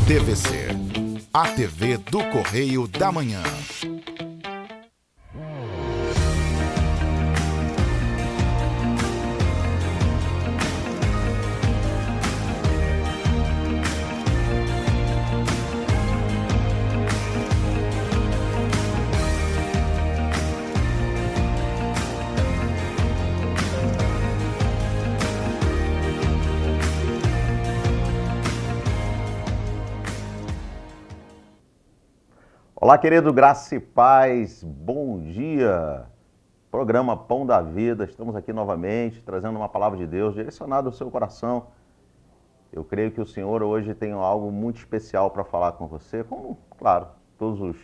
TVC, a TV do Correio da Manhã. Olá, querido, graça e paz, bom dia. Programa Pão da Vida, estamos aqui novamente trazendo uma palavra de Deus direcionada ao seu coração. Eu creio que o Senhor hoje tem algo muito especial para falar com você, como, claro, todos os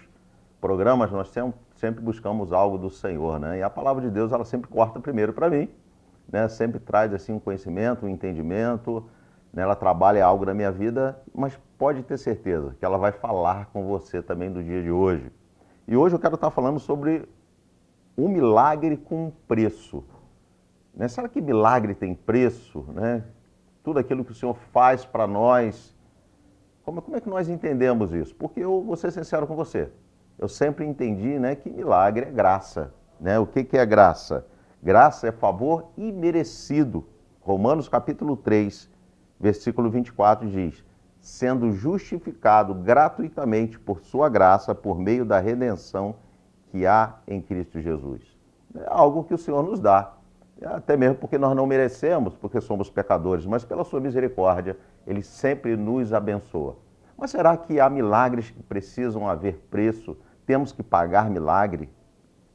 programas nós sempre buscamos algo do Senhor, né? E a palavra de Deus, ela sempre corta primeiro para mim, né? Sempre traz assim um conhecimento, um entendimento, né? Ela trabalha algo na minha vida, mas pode ter certeza que ela vai falar com você também do dia de hoje. E hoje eu quero estar falando sobre um milagre com preço. Né? Será que milagre tem preço? Né? Tudo aquilo que o Senhor faz para nós, como é que nós entendemos isso? Porque eu vou ser sincero com você, eu sempre entendi, né, que milagre é graça. Né? O que é graça? Graça é favor imerecido. Romanos capítulo 3, versículo 24 diz: sendo justificado gratuitamente por sua graça, por meio da redenção que há em Cristo Jesus. É algo que o Senhor nos dá, até mesmo porque nós não merecemos, porque somos pecadores, mas pela sua misericórdia, Ele sempre nos abençoa. Mas será que há milagres que precisam haver preço? Temos que pagar milagre?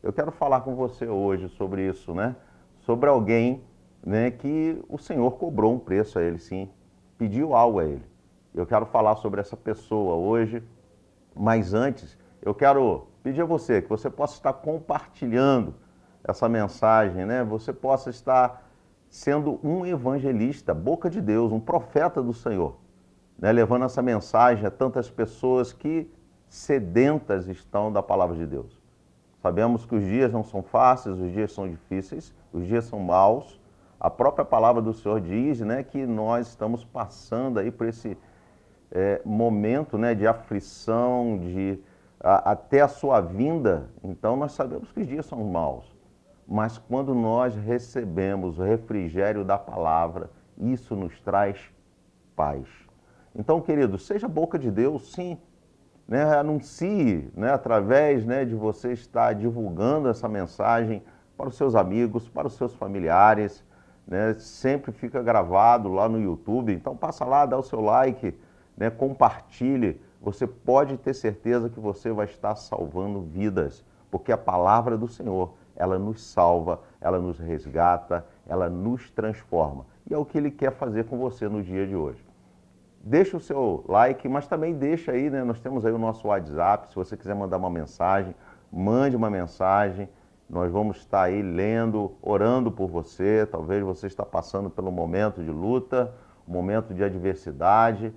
Eu quero falar com você hoje sobre isso, né? Sobre alguém, né, que o Senhor cobrou um preço a ele, sim, pediu algo a ele. Eu quero falar sobre essa pessoa hoje, mas antes eu quero pedir a você que você possa estar compartilhando essa mensagem, né? Você possa estar sendo um evangelista, boca de Deus, um profeta do Senhor, né? Levando essa mensagem a tantas pessoas que sedentas estão da palavra de Deus. Sabemos que os dias não são fáceis, os dias são difíceis, os dias são maus. A própria palavra do Senhor diz, né, que nós estamos passando aí por esse momento, né, de aflição, até a sua vinda. Então nós sabemos que os dias são maus, mas quando nós recebemos o refrigério da palavra, isso nos traz paz. Então, querido, seja boca de Deus, sim, né, anuncie, né, através, né, de você estar divulgando essa mensagem para os seus amigos, para os seus familiares, né, sempre fica gravado lá no YouTube, então passa lá, dá o seu like, né, compartilhe, você pode ter certeza que você vai estar salvando vidas, porque a palavra do Senhor, ela nos salva, ela nos resgata, ela nos transforma. E é o que Ele quer fazer com você no dia de hoje. Deixa o seu like, mas também deixa aí, né, nós temos aí o nosso WhatsApp, se você quiser mandar uma mensagem, mande uma mensagem, nós vamos estar aí lendo, orando por você, talvez você está passando pelo momento de luta, um momento de adversidade.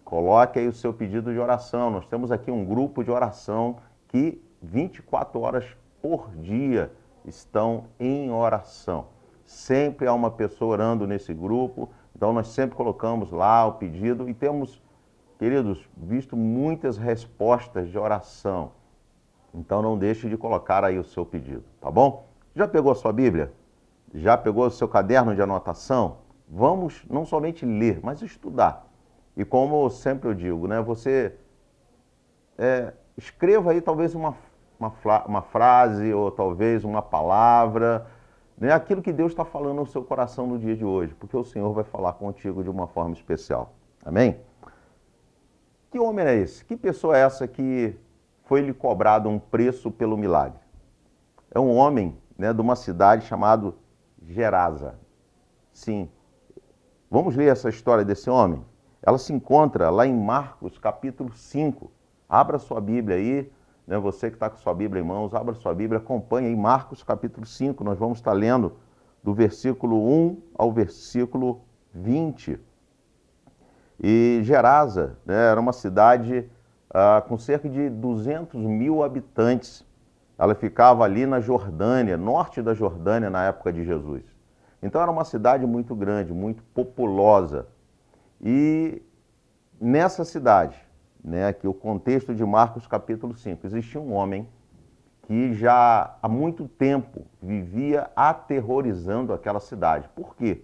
Coloque aí o seu pedido de oração. Nós temos aqui um grupo de oração que 24 horas por dia estão em oração. Sempre há uma pessoa orando nesse grupo, então nós sempre colocamos lá o pedido e temos, queridos, visto muitas respostas de oração. Então não deixe de colocar aí o seu pedido, tá bom? Já pegou a sua Bíblia? Já pegou o seu caderno de anotação? Vamos não somente ler, mas estudar. E como sempre eu digo, né, você escreva aí talvez uma frase ou talvez uma palavra, né, aquilo que Deus está falando no seu coração no dia de hoje, porque o Senhor vai falar contigo de uma forma especial. Amém? Que homem é esse? Que pessoa é essa que foi-lhe cobrado um preço pelo milagre? É um homem, né, de uma cidade chamada Gerasa. Sim. Vamos ler essa história desse homem? Ela se encontra lá em Marcos, capítulo 5. Abra sua Bíblia aí, né? Você que está com sua Bíblia em mãos, abra sua Bíblia, acompanhe aí Marcos, capítulo 5. Nós vamos estar lendo do versículo 1 ao versículo 20. E Gerasa, né, era uma cidade com cerca de 200 mil habitantes. Ela ficava ali na Jordânia, norte da Jordânia, na época de Jesus. Então era uma cidade muito grande, muito populosa. E nessa cidade, né, aqui o contexto de Marcos capítulo 5. Existia um homem que já há muito tempo vivia aterrorizando aquela cidade. Por quê?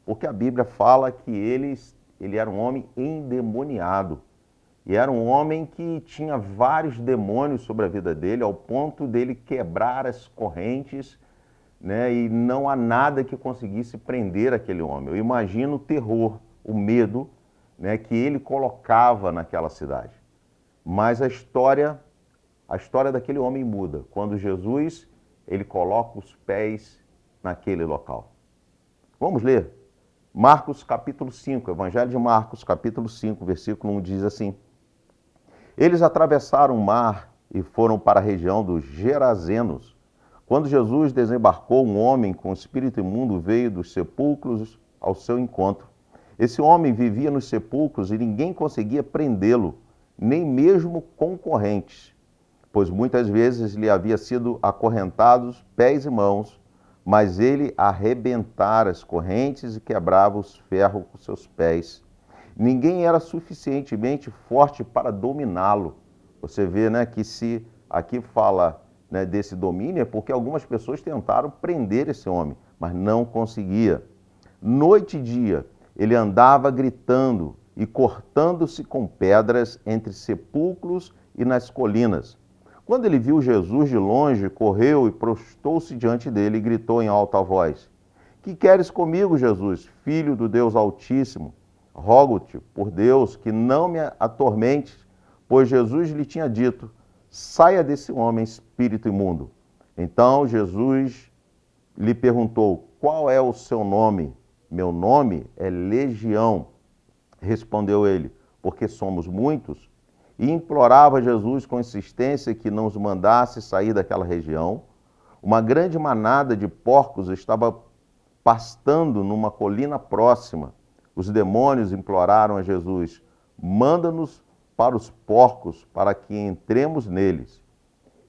Porque a Bíblia fala que ele era um homem endemoniado. E era um homem que tinha vários demônios sobre a vida dele, ao ponto dele quebrar as correntes, né? E não há nada que conseguisse prender aquele homem. Eu imagino o terror, o medo, né, que ele colocava naquela cidade. Mas a história daquele homem muda quando Jesus ele coloca os pés naquele local. Vamos ler? Marcos capítulo 5, Evangelho de Marcos capítulo 5, versículo 1 diz assim: Eles atravessaram o mar e foram para a região dos Gerazenos. Quando Jesus desembarcou, um homem com espírito imundo veio dos sepulcros ao seu encontro. Esse homem vivia nos sepulcros e ninguém conseguia prendê-lo, nem mesmo concorrentes, pois muitas vezes lhe havia sido acorrentados pés e mãos, mas ele arrebentara as correntes e quebrava os ferros com seus pés. Ninguém era suficientemente forte para dominá-lo. Você vê, né, que se aqui fala, né, desse domínio, é porque algumas pessoas tentaram prender esse homem, mas não conseguia. Noite e dia, ele andava gritando e cortando-se com pedras entre sepulcros e nas colinas. Quando ele viu Jesus de longe, correu e prostou-se diante dele e gritou em alta voz: Que queres comigo, Jesus, filho do Deus Altíssimo? Rogo-te, por Deus, que não me atormentes, pois Jesus lhe tinha dito: Saia desse homem, espírito imundo. Então Jesus lhe perguntou: Qual é o seu nome? Meu nome é Legião, respondeu ele, porque somos muitos. E implorava Jesus com insistência que não os mandasse sair daquela região. Uma grande manada de porcos estava pastando numa colina próxima. Os demônios imploraram a Jesus: Manda-nos para os porcos, para que entremos neles.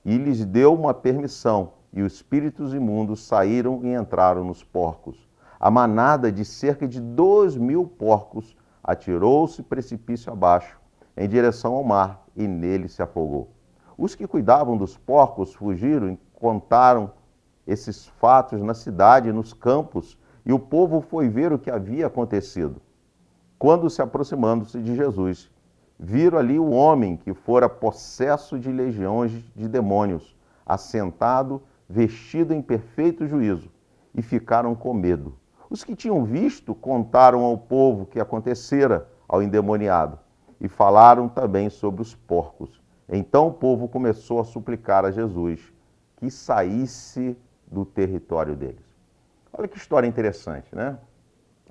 E lhes deu uma permissão, e os espíritos imundos saíram e entraram nos porcos. A manada de cerca de 2.000 porcos atirou-se precipício abaixo, em direção ao mar, e nele se afogou. Os que cuidavam dos porcos fugiram e contaram esses fatos na cidade e nos campos, e o povo foi ver o que havia acontecido. Quando se aproximando-se de Jesus, viram ali o homem que fora possesso de legiões de demônios, assentado, vestido em perfeito juízo, e ficaram com medo. Os que tinham visto contaram ao povo o que acontecera ao endemoniado, e falaram também sobre os porcos. Então o povo começou a suplicar a Jesus que saísse do território deles. Olha que história interessante, né?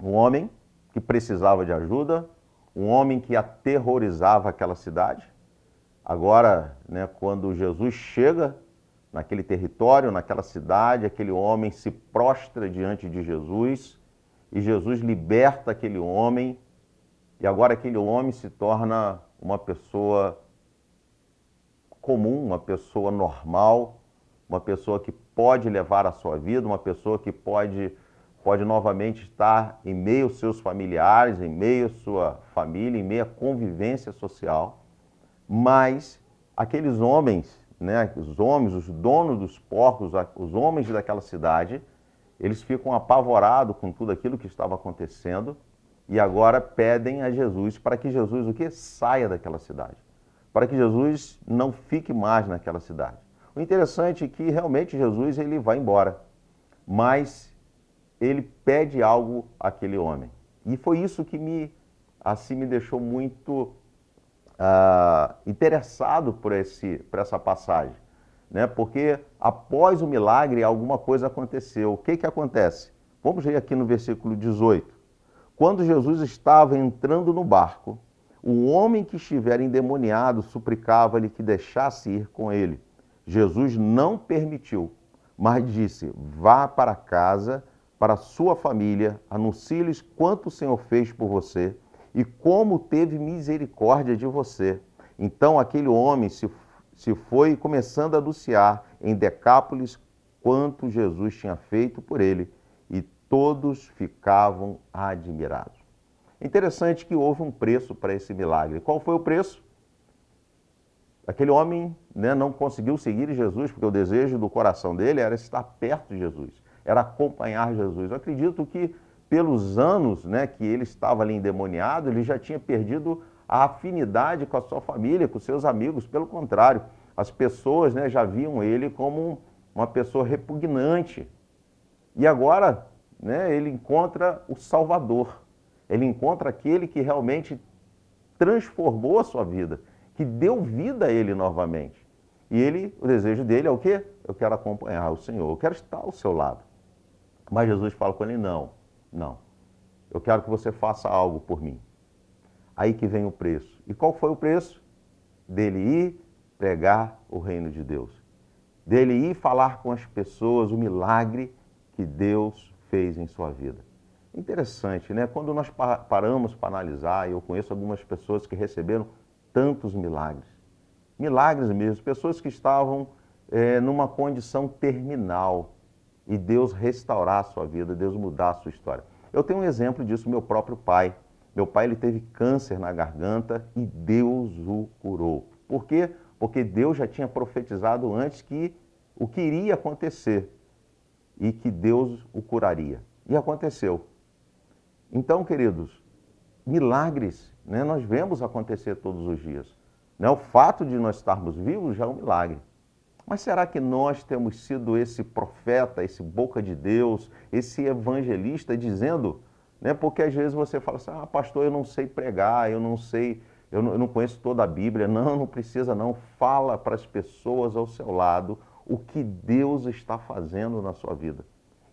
Um homem que precisava de ajuda, um homem que aterrorizava aquela cidade. Agora, né, quando Jesus chega naquele território, naquela cidade, aquele homem se prostra diante de Jesus e Jesus liberta aquele homem. E agora aquele homem se torna uma pessoa comum, uma pessoa normal, uma pessoa que pode levar a sua vida, uma pessoa que pode novamente estar em meio aos seus familiares, em meio à sua família, em meio à convivência social. Mas aqueles homens, né, os homens, os donos dos porcos, os homens daquela cidade, eles ficam apavorados com tudo aquilo que estava acontecendo e agora pedem a Jesus para que Jesus o quê? Saia daquela cidade, para que Jesus não fique mais naquela cidade. O interessante é que realmente Jesus ele vai embora, mas ele pede algo àquele homem. E foi isso que me deixou muito interessado por essa passagem, né? Porque após o milagre alguma coisa aconteceu. O que acontece? Vamos ver aqui no versículo 18. Quando Jesus estava entrando no barco, o homem que estivera endemoniado suplicava-lhe que deixasse ir com ele. Jesus não permitiu, mas disse: Vá para casa, para a sua família, anuncie-lhes quanto o Senhor fez por você e como teve misericórdia de você. Então aquele homem se foi começando a anunciar em Decápolis quanto Jesus tinha feito por ele, e todos ficavam admirados. Interessante que houve um preço para esse milagre. Qual foi o preço? Aquele homem, né, não conseguiu seguir Jesus, porque o desejo do coração dele era estar perto de Jesus, era acompanhar Jesus. Eu acredito que pelos anos, né, que ele estava ali endemoniado, ele já tinha perdido a afinidade com a sua família, com seus amigos. Pelo contrário, as pessoas, né, já viam ele como uma pessoa repugnante. E agora, né, ele encontra o Salvador. Ele encontra aquele que realmente transformou a sua vida, que deu vida a ele novamente. E ele, o desejo dele é o quê? Eu quero acompanhar o Senhor, eu quero estar ao seu lado. Mas Jesus fala com ele, não, eu quero que você faça algo por mim. Aí que vem o preço. E qual foi o preço? Dele ir pregar o reino de Deus. Dele ir falar com as pessoas o milagre que Deus fez em sua vida. Interessante, né? Quando nós paramos para analisar, eu conheço algumas pessoas que receberam tantos milagres. Milagres mesmo, pessoas que estavam numa condição terminal e Deus restaurar a sua vida, Deus mudar a sua história. Eu tenho um exemplo disso, meu próprio pai. Meu pai ele teve câncer na garganta e Deus o curou. Por quê? Porque Deus já tinha profetizado antes que o que iria acontecer e que Deus o curaria. E aconteceu. Então, queridos, milagres, né, nós vemos acontecer todos os dias. Né? O fato de nós estarmos vivos já é um milagre. Mas será que nós temos sido esse profeta, esse boca de Deus, esse evangelista dizendo, né? Porque às vezes você fala assim, pastor, eu não sei pregar, eu não sei, eu não conheço toda a Bíblia. Não, não precisa não. Fala para as pessoas ao seu lado o que Deus está fazendo na sua vida.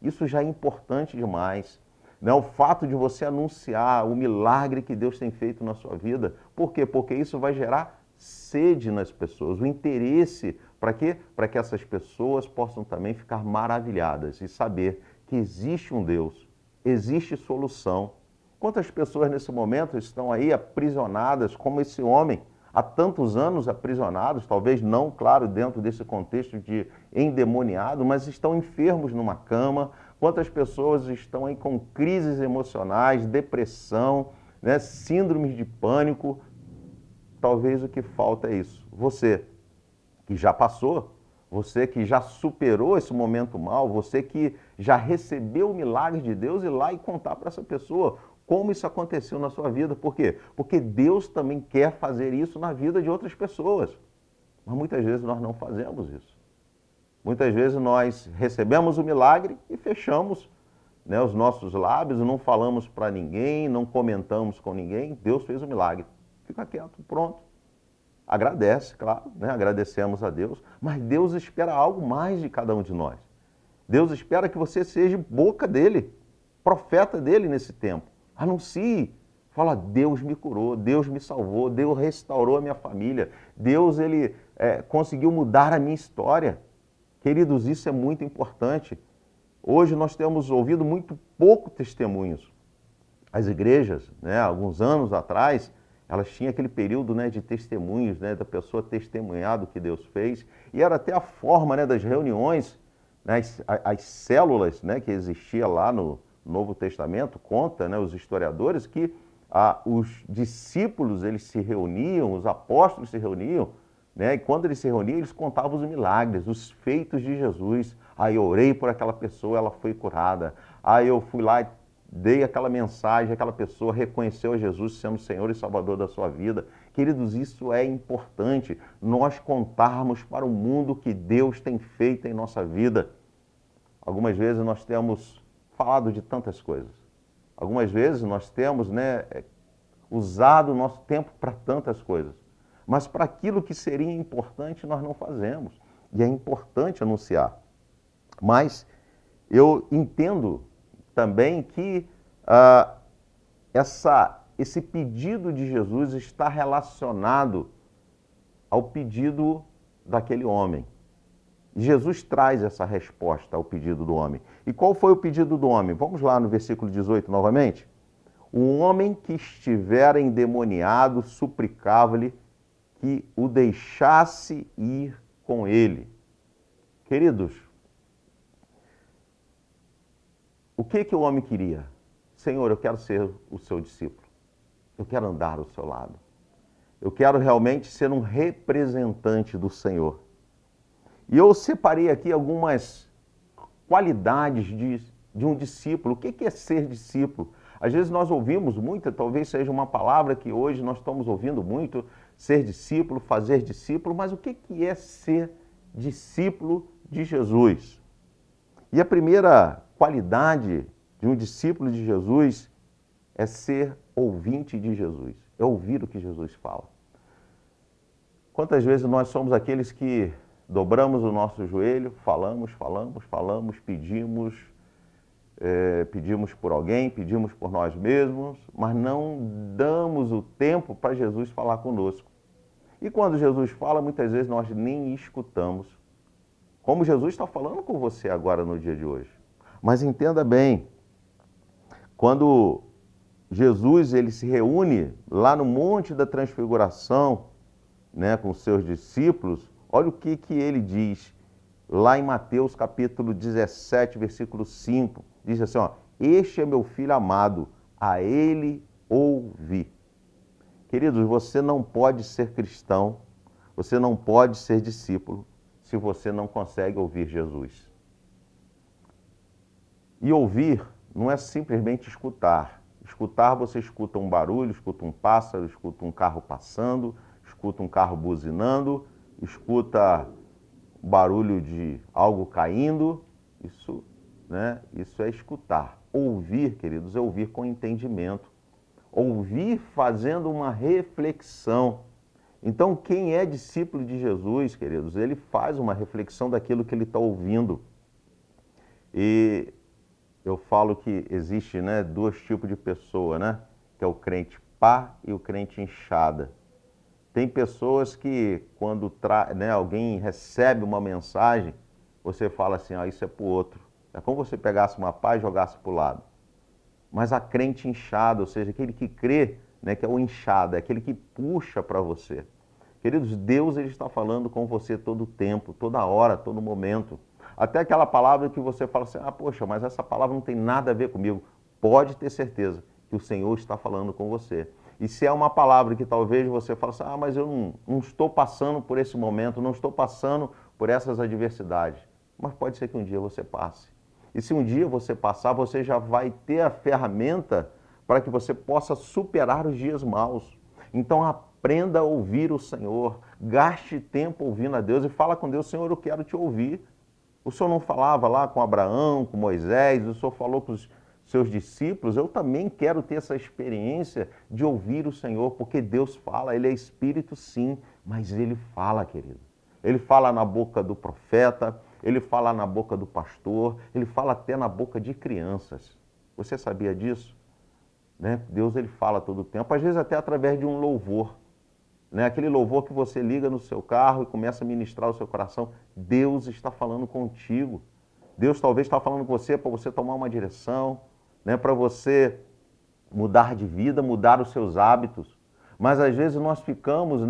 Isso já é importante demais. Né? O fato de você anunciar o milagre que Deus tem feito na sua vida. Por quê? Porque isso vai gerar sede nas pessoas, o interesse. Para quê? Para que essas pessoas possam também ficar maravilhadas e saber que existe um Deus, existe solução. Quantas pessoas nesse momento estão aí aprisionadas, como esse homem, há tantos anos aprisionados, talvez não, claro, dentro desse contexto de endemoniado, mas estão enfermos numa cama. Quantas pessoas estão aí com crises emocionais, depressão, né, síndromes de pânico. Talvez o que falta é isso. Você que já passou, você que já superou esse momento mal, você que já recebeu o milagre de Deus, ir lá e contar para essa pessoa como isso aconteceu na sua vida. Por quê? Porque Deus também quer fazer isso na vida de outras pessoas. Mas muitas vezes nós não fazemos isso. Muitas vezes nós recebemos o milagre e fechamos, né, os nossos lábios, não falamos para ninguém, não comentamos com ninguém. Deus fez o milagre. Fica quieto, pronto. Agradece, claro, né? Agradecemos a Deus, mas Deus espera algo mais de cada um de nós. Deus espera que você seja boca dele, profeta dele nesse tempo. Anuncie, fala, Deus me curou, Deus me salvou, Deus restaurou a minha família, Deus ele conseguiu mudar a minha história. Queridos, isso é muito importante. Hoje nós temos ouvido muito pouco testemunhos. As igrejas, né, alguns anos atrás, elas tinham aquele período, né, de testemunhos, né, da pessoa testemunhar do que Deus fez. E era até a forma, né, das reuniões, né, as células, né, que existia lá no Novo Testamento, conta, né, os historiadores, que os discípulos eles se reuniam, os apóstolos se reuniam, né, e quando eles se reuniam, eles contavam os milagres, os feitos de Jesus. Aí eu orei por aquela pessoa, ela foi curada. Aí eu fui lá e dei aquela mensagem, aquela pessoa reconheceu a Jesus sendo Senhor e Salvador da sua vida. Queridos, isso é importante, nós contarmos para o mundo o que Deus tem feito em nossa vida. Algumas vezes nós temos falado de tantas coisas. Algumas vezes nós temos, né, usado o nosso tempo para tantas coisas. Mas para aquilo que seria importante nós não fazemos. E é importante anunciar. Mas eu entendo também que esse pedido de Jesus está relacionado ao pedido daquele homem. E Jesus traz essa resposta ao pedido do homem. E qual foi o pedido do homem? Vamos lá no versículo 18 novamente. O homem que estivera endemoniado suplicava-lhe que o deixasse ir com ele. Queridos, o que o homem queria? Senhor, eu quero ser o seu discípulo. Eu quero andar ao seu lado. Eu quero realmente ser um representante do Senhor. E eu separei aqui algumas qualidades de um discípulo. O que é ser discípulo? Às vezes nós ouvimos muito, talvez seja uma palavra que hoje nós estamos ouvindo muito, ser discípulo, fazer discípulo, mas o que é ser discípulo de Jesus? E a primeira qualidade de um discípulo de Jesus é ser ouvinte de Jesus, é ouvir o que Jesus fala. Quantas vezes nós somos aqueles que dobramos o nosso joelho, falamos, pedimos por alguém, pedimos por nós mesmos, mas não damos o tempo para Jesus falar conosco. E quando Jesus fala, muitas vezes nós nem escutamos. Como Jesus está falando com você agora no dia de hoje. Mas entenda bem, quando Jesus ele se reúne lá no Monte da Transfiguração, né, com seus discípulos, olha o que ele diz lá em Mateus capítulo 17, versículo 5. Diz assim, ó, este é meu filho amado, a ele ouvi. Queridos, você não pode ser cristão, você não pode ser discípulo, se você não consegue ouvir Jesus. E ouvir não é simplesmente escutar. Escutar, você escuta um barulho, escuta um pássaro, escuta um carro passando, escuta um carro buzinando, escuta barulho de algo caindo. Isso é escutar. Ouvir, queridos, é ouvir com entendimento. Ouvir fazendo uma reflexão. Então, quem é discípulo de Jesus, queridos, ele faz uma reflexão daquilo que ele está ouvindo. E eu falo que existe, dois tipos de pessoa, que é o crente pá e o crente inchada. Tem pessoas que, quando alguém recebe uma mensagem, você fala assim, isso é para o outro. É como se você pegasse uma pá e jogasse para o lado. Mas a crente inchada, ou seja, aquele que crê, que é o inchado, é aquele que puxa para você. Queridos, Deus ele está falando com você todo o tempo, toda hora, todo momento. Até aquela palavra que você fala assim, poxa, mas essa palavra não tem nada a ver comigo. Pode ter certeza que o Senhor está falando com você. E se é uma palavra que talvez você fale assim, mas eu não estou passando por esse momento, não estou passando por essas adversidades. Mas pode ser que um dia você passe. E se um dia você passar, você já vai ter a ferramenta para que você possa superar os dias maus. Então aprenda a ouvir o Senhor, gaste tempo ouvindo a Deus e fala com Deus, Senhor, eu quero te ouvir. O Senhor não falava lá com Abraão, com Moisés, o Senhor falou com os seus discípulos, eu também quero ter essa experiência de ouvir o Senhor, porque Deus fala, Ele é Espírito sim, mas Ele fala, querido. Ele fala na boca do profeta, Ele fala na boca do pastor, Ele fala até na boca de crianças. Você sabia disso? Deus ele fala todo o tempo, às vezes até através de um louvor. Aquele louvor que você liga no seu carro e começa a ministrar o seu coração. Deus está falando contigo. Deus talvez está falando com você para você tomar uma direção, para você mudar de vida, mudar os seus hábitos. Mas às vezes nós ficamos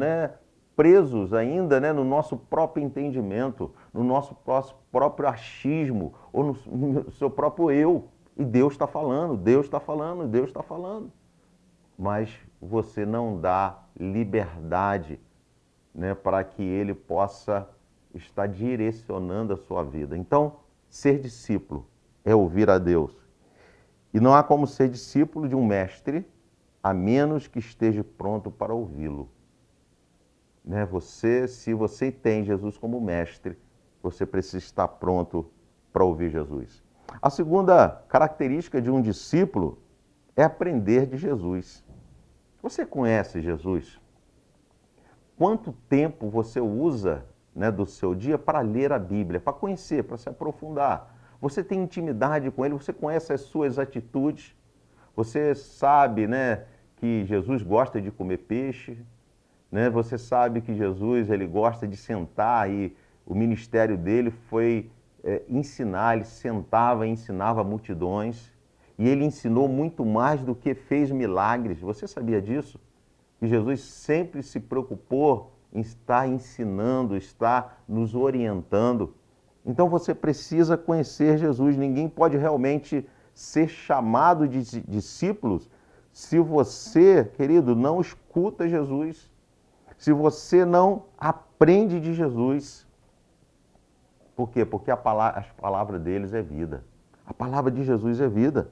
presos ainda no nosso próprio entendimento, no nosso próprio achismo, ou no seu próprio eu. E Deus está falando, Deus está falando, Deus está falando. Mas você não dá liberdade para que Ele possa estar direcionando a sua vida. Então, ser discípulo é ouvir a Deus. E não há como ser discípulo de um mestre, a menos que esteja pronto para ouvi-lo. Se você tem Jesus como mestre, você precisa estar pronto para ouvir Jesus. A segunda característica de um discípulo é aprender de Jesus. Você conhece Jesus? Quanto tempo você usa do seu dia para ler a Bíblia, para conhecer, para se aprofundar? Você tem intimidade com Ele, você conhece as suas atitudes, você sabe que Jesus gosta de comer peixe, você sabe que Jesus ele gosta de sentar e o ministério dele foi ensinar, ele sentava e ensinava multidões e ele ensinou muito mais do que fez milagres. Você sabia disso? Que Jesus sempre se preocupou em estar ensinando, estar nos orientando. Então você precisa conhecer Jesus. Ninguém pode realmente ser chamado de discípulos se você, querido, não escuta Jesus. se você não aprende de Jesus. Por quê? Porque as palavras deles é vida. A palavra de Jesus é vida,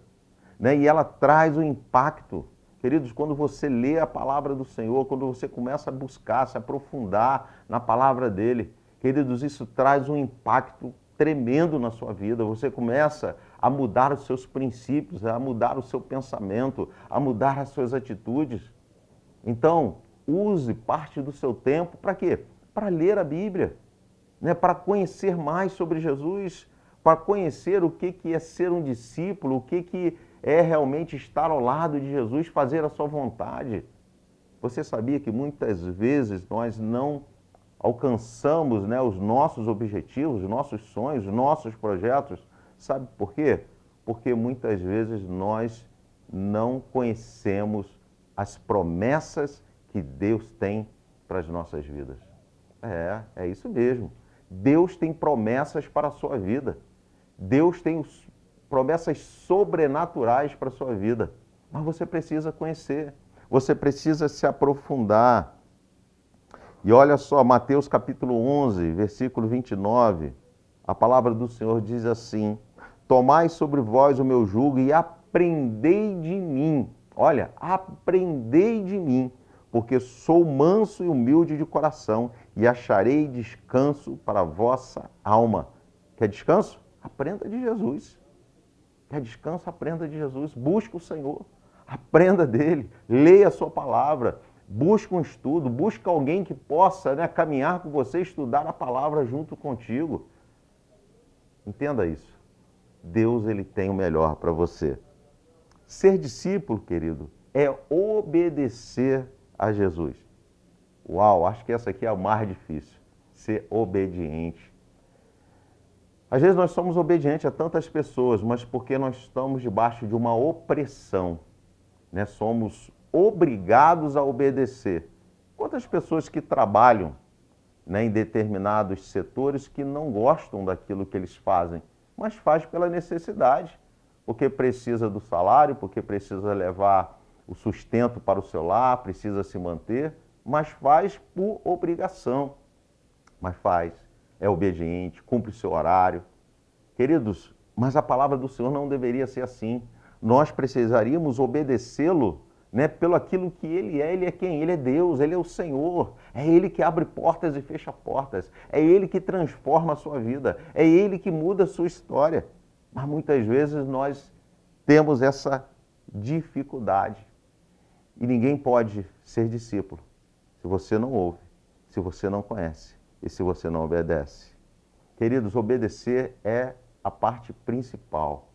né? E ela traz um impacto. Queridos, quando você lê a palavra do Senhor, quando você começa a buscar, se aprofundar na palavra dele, queridos, isso traz um impacto tremendo na sua vida. Você começa a mudar os seus princípios, a mudar o seu pensamento, a mudar as suas atitudes. Então, use parte do seu tempo para quê? Para ler a Bíblia, né? Para conhecer mais sobre Jesus, para conhecer o que é ser um discípulo, o que é realmente estar ao lado de Jesus, fazer a sua vontade. Você sabia que muitas vezes nós não alcançamos, né, os nossos objetivos, os nossos sonhos, os nossos projetos? Sabe por quê? Porque muitas vezes nós não conhecemos as promessas que Deus tem para as nossas vidas. É isso mesmo. Deus tem promessas para a sua vida. Deus tem promessas sobrenaturais para a sua vida. Mas você precisa conhecer. Você precisa se aprofundar. E olha só, Mateus capítulo 11, versículo 29. A palavra do Senhor diz assim: tomai sobre vós o meu jugo e aprendei de mim. Olha, aprendei de mim, porque sou manso e humilde de coração, e acharei descanso para a vossa alma. Quer descanso? Aprenda de Jesus. Quer descanso? Aprenda de Jesus. Busque o Senhor. Aprenda dele. Leia a sua palavra. Busque um estudo. Busque alguém que possa, né, caminhar com você, estudar a palavra junto contigo. Entenda isso. Deus, ele tem o melhor para você. Ser discípulo, querido, é obedecer a Jesus. Uau, acho que essa aqui é a mais difícil. Ser obediente. Às vezes nós somos obedientes a tantas pessoas, mas porque nós estamos debaixo de uma opressão, né? Somos obrigados a obedecer. Quantas pessoas que trabalham, né, em determinados setores que não gostam daquilo que eles fazem, mas faz pela necessidade, porque precisa do salário, porque precisa levar o sustento para o seu lar, precisa se manter, mas faz por obrigação. Mas faz, é obediente, cumpre o seu horário. Queridos, mas a palavra do Senhor não deveria ser assim. Nós precisaríamos obedecê-lo, né, pelo aquilo que ele é quem? Ele é Deus, ele é o Senhor, é ele que abre portas e fecha portas, é ele que transforma a sua vida, é ele que muda a sua história. Mas muitas vezes nós temos essa dificuldade e ninguém pode ser discípulo se você não ouve, se você não conhece e se você não obedece. Queridos, obedecer é a parte principal.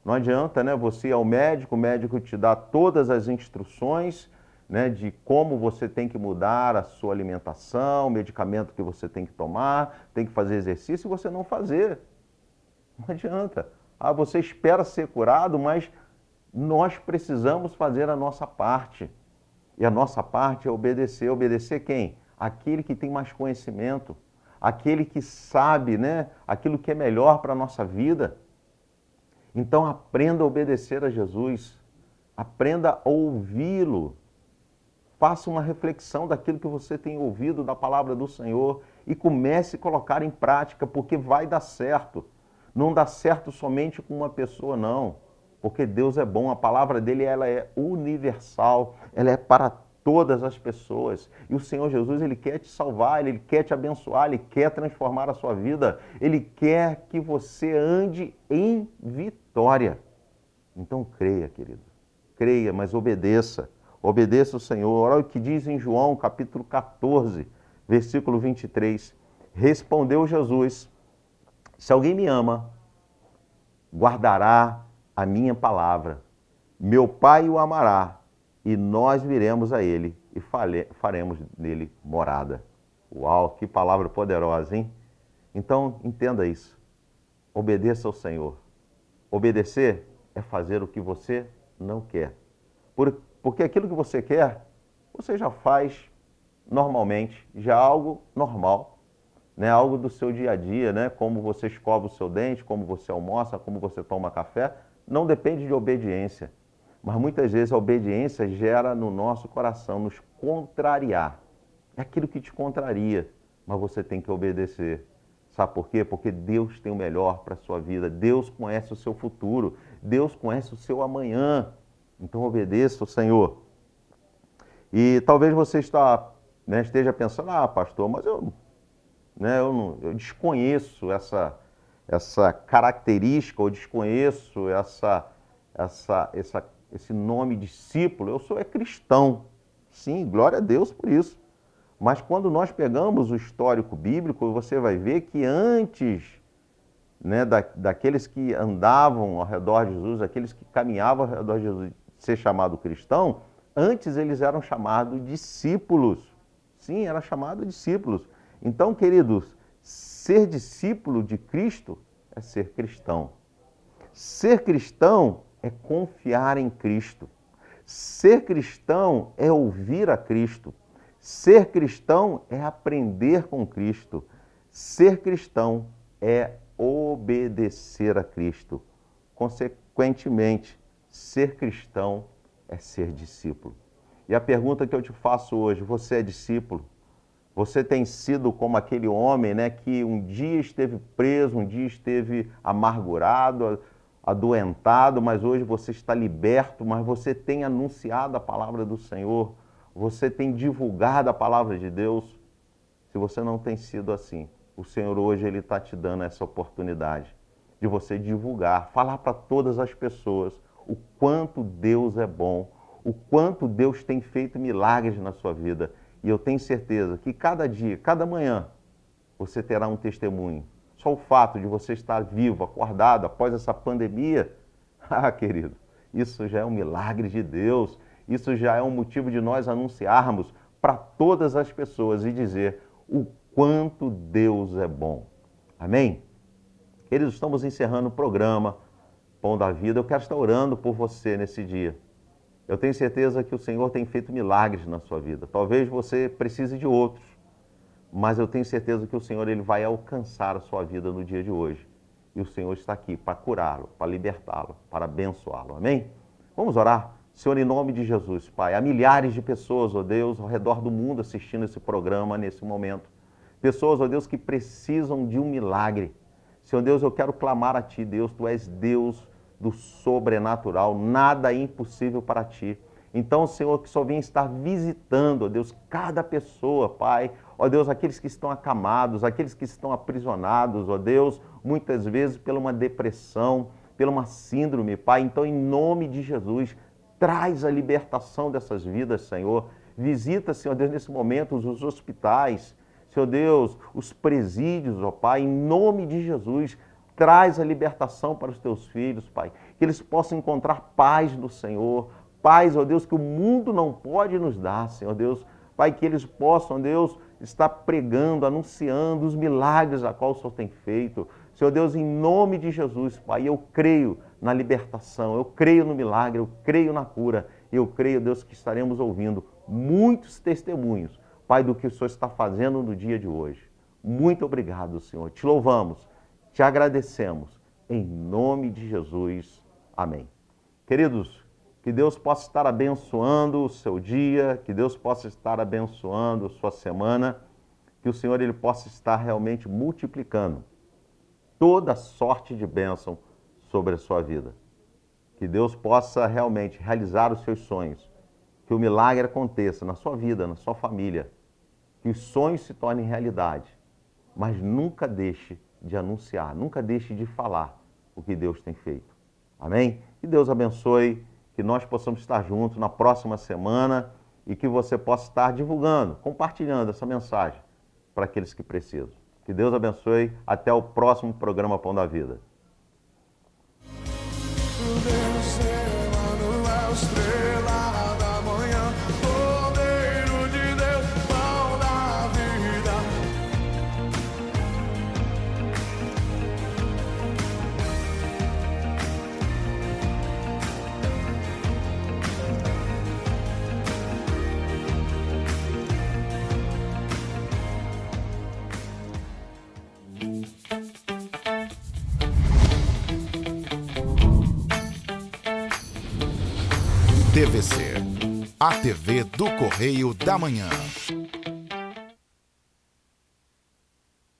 Não adianta, né, você ir ao médico, o médico te dá todas as instruções, né, de como você tem que mudar a sua alimentação, o medicamento que você tem que tomar, tem que fazer exercício e você não fazer. Não adianta. Ah, você espera ser curado, mas nós precisamos fazer a nossa parte. E a nossa parte é obedecer. Obedecer quem? Aquele que tem mais conhecimento, aquele que sabe, né, aquilo que é melhor para a nossa vida. Então aprenda a obedecer a Jesus, aprenda a ouvi-lo, faça uma reflexão daquilo que você tem ouvido da palavra do Senhor e comece a colocar em prática, porque vai dar certo. Não dá certo somente com uma pessoa, não, porque Deus é bom, a palavra dele ela é universal, ela é para todas as pessoas. E o Senhor Jesus, ele quer te salvar, ele quer te abençoar, ele quer transformar a sua vida, ele quer que você ande em vitória. Então creia, querido, creia, mas obedeça. Obedeça o Senhor. Olha o que diz em João, capítulo 14, versículo 23. Respondeu Jesus: se alguém me ama, guardará a minha palavra. Meu Pai o amará, e nós viremos a ele e faremos nele morada. Uau, que palavra poderosa, hein? Então, entenda isso. Obedeça ao Senhor. Obedecer é fazer o que você não quer. Porque aquilo que você quer, você já faz normalmente, já é algo normal, né? Algo do seu dia a dia, né? Como você escova o seu dente, como você almoça, como você toma café, não depende de obediência. Mas muitas vezes a obediência gera no nosso coração nos contrariar. é aquilo que te contraria, mas você tem que obedecer. Sabe por quê? Porque Deus tem o melhor para a sua vida. Deus conhece o seu futuro. Deus conhece o seu amanhã. Então obedeça ao Senhor. E talvez você esteja pensando, pastor, mas eu desconheço essa característica, ou desconheço esse nome discípulo. Eu sou cristão. Sim, glória a Deus por isso. Mas quando nós pegamos o histórico bíblico, você vai ver que antes, daqueles que andavam ao redor de Jesus, aqueles que caminhavam ao redor de Jesus, ser chamado cristão, antes eles eram chamados discípulos. Sim, era chamado discípulos. Então, queridos, ser discípulo de Cristo é ser cristão. Ser cristão é confiar em Cristo. Ser cristão é ouvir a Cristo. Ser cristão é aprender com Cristo. Ser cristão é obedecer a Cristo. Consequentemente, ser cristão é ser discípulo. E a pergunta que eu te faço hoje, você é discípulo? Você tem sido como aquele homem, que um dia esteve preso, um dia esteve amargurado, adoentado, mas hoje você está liberto, mas você tem anunciado a palavra do Senhor, você tem divulgado a palavra de Deus. Se você não tem sido assim, o Senhor hoje Ele está te dando essa oportunidade de você divulgar, falar para todas as pessoas o quanto Deus é bom, o quanto Deus tem feito milagres na sua vida. E eu tenho certeza que cada dia, cada manhã, você terá um testemunho. Só o fato de você estar vivo, acordado, após essa pandemia, querido, isso já é um milagre de Deus. Isso já é um motivo de nós anunciarmos para todas as pessoas e dizer o quanto Deus é bom. Amém? Queridos, estamos encerrando o programa Pão da Vida. Eu quero estar orando por você nesse dia. Eu tenho certeza que o Senhor tem feito milagres na sua vida. Talvez você precise de outros, mas eu tenho certeza que o Senhor Ele vai alcançar a sua vida no dia de hoje. E o Senhor está aqui para curá-lo, para libertá-lo, para abençoá-lo. Amém? Vamos orar? Senhor, em nome de Jesus, Pai, há milhares de pessoas, ó Deus, ao redor do mundo assistindo esse programa nesse momento. Pessoas, ó Deus, que precisam de um milagre. Senhor Deus, eu quero clamar a Ti, Deus, Tu és Deus do sobrenatural, nada é impossível para Ti. Então, Senhor, que só venha estar visitando, ó Deus, cada pessoa, Pai, ó Deus, aqueles que estão acamados, aqueles que estão aprisionados, ó Deus, muitas vezes pela uma depressão, pela uma síndrome, Pai. Então, em nome de Jesus, traz a libertação dessas vidas, Senhor. Visita, Senhor Deus, nesse momento os hospitais, Senhor Deus, os presídios, ó Pai, em nome de Jesus, traz a libertação para os teus filhos, Pai, que eles possam encontrar paz no Senhor, paz, ó Deus, que o mundo não pode nos dar, Senhor Deus, Pai, que eles possam, Deus, estar pregando, anunciando os milagres a qual o Senhor tem feito. Senhor Deus, em nome de Jesus, Pai, eu creio na libertação, eu creio no milagre, eu creio na cura, eu creio, Deus, que estaremos ouvindo muitos testemunhos, Pai, do que o Senhor está fazendo no dia de hoje. Muito obrigado, Senhor. Te louvamos, te agradecemos, em nome de Jesus. Amém. Queridos, que Deus possa estar abençoando o seu dia, que Deus possa estar abençoando a sua semana, que o Senhor Ele possa estar realmente multiplicando toda sorte de bênção sobre a sua vida. Que Deus possa realmente realizar os seus sonhos, que o milagre aconteça na sua vida, na sua família, que os sonhos se tornem realidade, mas nunca deixe de anunciar, nunca deixe de falar o que Deus tem feito. Amém? Que Deus abençoe, que nós possamos estar juntos na próxima semana e que você possa estar divulgando, compartilhando essa mensagem para aqueles que precisam. Que Deus abençoe. Até o próximo programa Pão da Vida. TVC, a TV do Correio da Manhã.